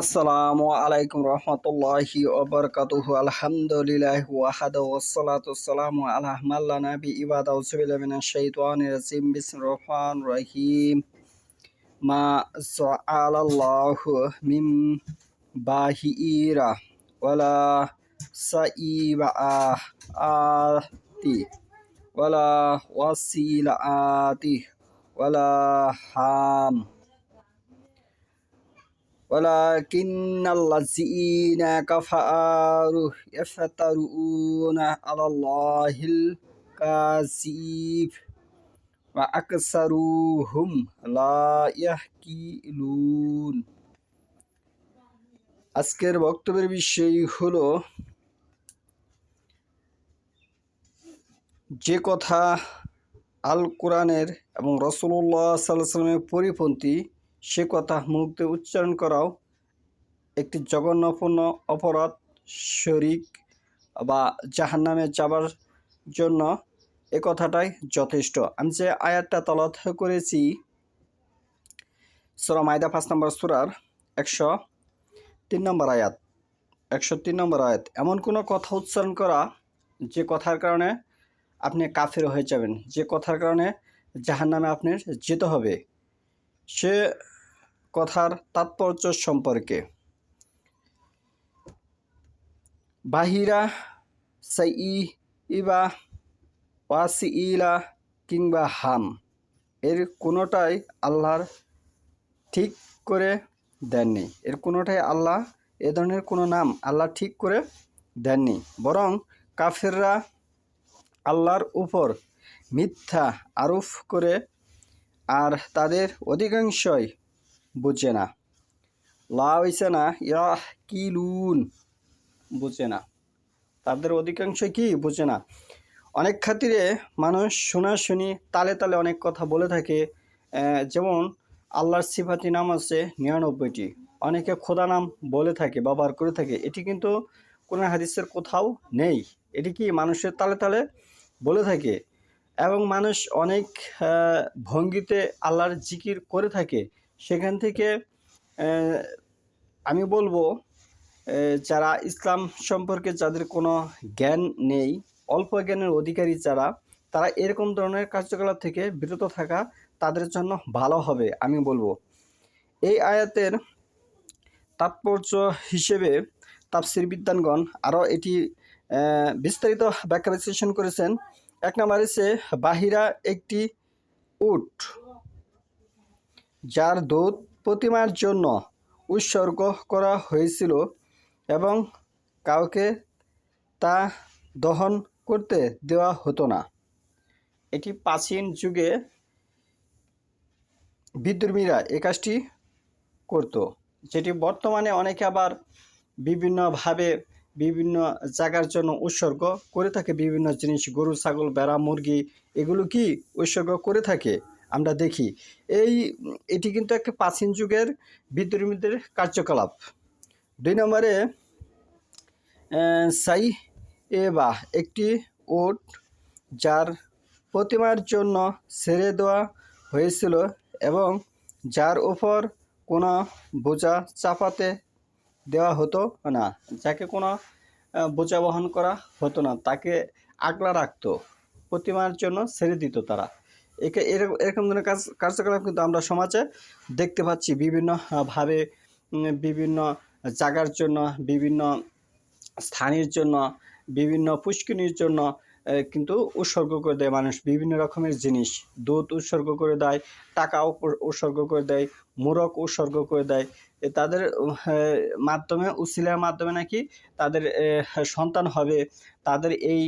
আসসালামু আলাইকুম রহমতুল্লাহি ওবরকাতুহু আলহামদুলিল্লাহি ওয়াহদা ওয়াসসালাতু ওয়াসসালামু আলা মাল্লা নাবি ইবাদা উযবিল্লাহি মিনাশ শাইতানির রাজিম বিসমির রহমানির রহিম মা জাআলাল্লাহু মিন বাহিরা ওয়ালা সাইবা আতি ওয়ালা ওয়াসিলাতি ওয়ালা হাম ওয়ালাকিন্নাল্লাযীনা কাফারু ইফতারুনা আলাল্লাহিল কাযিব ওয়া আকসারুহুম লা ইয়াকিলুন। আজকের বক্তব্যের বিষয় হলো যে কথা আল কোরআনের এবং রাসূলুল্লাহ সাল্লাল্লাহু আলাইহি ওয়াসাল্লামের পরিপন্থী সে কথা মুখ দিয়ে উচ্চারণ করাও একটি জঘন্যপূর্ণ অপরাধ, শরিক বা জাহান্নামে যাবার জন্য এ কথাটাই যথেষ্ট। আমি যে আয়াতটা তলাত করেছি সূরা মাইদা 5 নম্বর সূরার 103 নম্বর আয়াত 103 নম্বর আয়াত, এমন কোনো কথা উচ্চারণ করা যে কথার কারণে আপনি কাফের হয়ে যাবেন, যে কথার কারণে জাহান্নামে আপনার যেতে হবে, সে কথার তাৎপর্য সম্পর্কে বাহিরা সাইবা ওয়াসিলা কিংবা হাম এর কোনোটাই আল্লাহর ঠিক করে দেননি। এর কোনোটাই আল্লাহ, এ ধরনের কোনো নাম আল্লাহ ঠিক করে দেননি, বরং কাফেররা আল্লাহর উপর মিথ্যা আরোপ করে, আর তাদের অধিকাংশই বুঝে না। লা হইছে না ইয়াকিলুন, বুঝে না, তাদের অধিকাংশই কি বুঝে না। অনেক খাতিরে মানুষ শোনাশুনি তালে তালে অনেক কথা বলে থাকে, যেমন আল্লাহর সিফাতি নাম আছে 99টি, অনেকে খোদা নাম বলে থাকে, ব্যবহার করে থাকে। এটি কিন্তু কোনো হাদিসের কোথাও নেই, এটি কি মানুষের তালে তালে বলে থাকে, এবং মানুষ অনেক ভঙ্গিতে আল্লাহর জিকির করে থাকে। সেখান থেকে আমি বলবো, যারা ইসলাম সম্পর্কে যাদের কোনো জ্ঞান নেই, অল্প জ্ঞানের অধিকারী যারা, তারা এরকম ধরনের কার্যকলাপ থেকে বিরত থাকা তাদের জন্য ভালো হবে। আমি বলবো এই আয়াতের তাৎপর্য হিসেবে তাফসির বিদ্বানগণ আরও এটি বিস্তারিত ব্যাখ্যা বিশ্লেষণ করেছেন। এক নম্বরে সে বাহিরা একটি উট যার দুধ প্রতিমার জন্য উৎসর্গ করা হয়েছিল এবং কাউকে তা দহন করতে দেওয়া হতো না। এটি প্রাচীন যুগে বিদ্রোহীরা এ কাজটি করত, যেটি বর্তমানে অনেকে আবার বিভিন্নভাবে বিভিন্ন জায়গার জন্য উৎসর্গ করে থাকে। বিভিন্ন জিনিস, গরু, ছাগল, ভেড়া, মুরগি, এগুলো কি উৎসর্গ করে থাকে আমরা দেখি। এটি কিন্তু একটা প্রাচীন যুগের বিদ্রোহীদের কার্যকলাপ। 2 নম্বরে সাই এবা একটি উট যার প্রতিমার জন্য ছেড়ে দেওয়া হয়েছিল এবং যার উপর কোনো বোঝা চাপাতে দেওয়া হতো না, যাকে কোনো বোঝা বহন করা হতো না, তাকে আগলা রাখতো, প্রতিমার জন্য ছেড়ে দিত তারা। এরকম ধরনের কার্যকলাপ কিন্তু আমরা সমাজে দেখতে পাচ্ছি বিভিন্নভাবে, বিভিন্ন জায়গার জন্য, বিভিন্ন স্থানের জন্য, বিভিন্ন পুষ্কিনির জন্য কিন্তু উৎসর্গ করে দেয় মানুষ বিভিন্ন রকমের জিনিস। দুধ উৎসর্গ করে দেয়, টাকা উৎসর্গ করে দেয়, মোরগ উৎসর্গ করে দেয়। তাদের মাধ্যমে, উসিলার মাধ্যমে নাকি তাদের সন্তান হবে, তাদের এই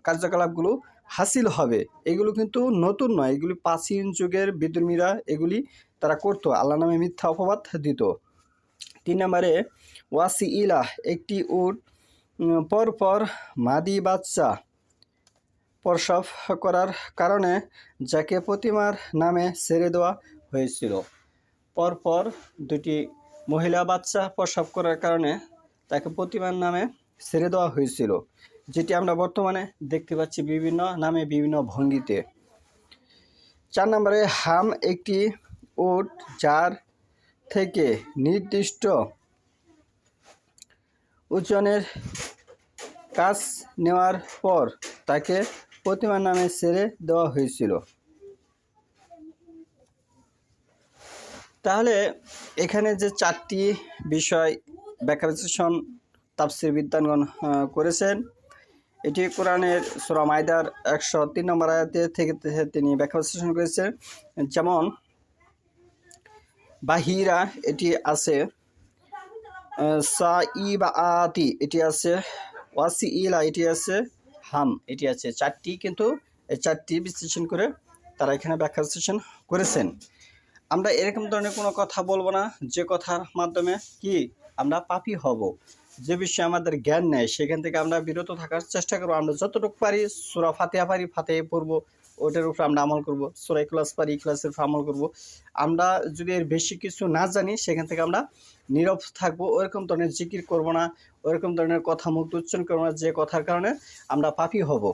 কার্যকলাপগুলো হাসিল হবে। এগুলো কিন্তু নতুন নয়, এগুলি প্রাচীন যুগের বিদ্রোহীরা এগুলি তারা করতো, আল্লাহ নামে মিথ্যা অপবাদ দিত। 3 নম্বরে ওয়াসিলা একটি উট পরপর মাদি বাচ্চা প্রসব করার কারণে যাকে প্রতিমার নামে ছেড়ে দেওয়া হয়েছিল। পরপর 2টি মহিলা বাচ্চা প্রসব করার কারণে তাকে প্রতিমার নামে ছেড়ে দেওয়া হয়েছিল, যেটি আমরা বর্তমানে দেখতে পাচ্ছি বিভিন্ন নামে, বিভিন্ন ভঙ্গিতে। 4 নম্বরে হাম একটি উট যার থেকে নির্দিষ্ট ওজনের কাজ নেওয়ার পর তাকে প্রতিমার নামে ছেড়ে দেওয়া হয়েছিল। তাহলে এখানে যে চারটি বিষয় ব্যাখ্যা বিশ্লেষণ তাফসীর বিদ্বানগণ করেছেন, এটি কোরআনের সূরা মাইদার 103 নম্বর আয়াতে থেকে তিনি ব্যাখ্যা বিশ্লেষণ করেছেন। যেমন বাহিরা এটি আছে, সাইবাআতি এটি আছে, ওয়াসিইলা এটি আছে, হাম এটি আছে। চারটি, কিন্তু এই চারটি বিশ্লেষণ করে তারা এখানে ব্যাখ্যা বিশ্লেষণ করেছেন। আমরা এরকম ধরনের কোনো কথা বলবো না যে কথার মাধ্যমে কি আমরা পাপী হব। যে বিষয়ে আমাদের জ্ঞান নেই সেখান থেকে আমরা বিরত থাকার চেষ্টা করবো। আমরা যতটুকু পারি সূরা ফাতিহা পারি, ফাতিহা পড়বো, ওটার উপর আমরা আমল করব। সূরা ইখলাস পারি, ইখলাসের উপর আমল করব। আমরা যদি এর বেশি কিছু না জানি সেখান থেকে আমরা নীরব থাকবো। ওরকম ধরনের জিকির করব না, ওরকম ধরনের কথা মুখ উচ্চারণ করবো না যে কথার কারণে আমরা পাপী হব।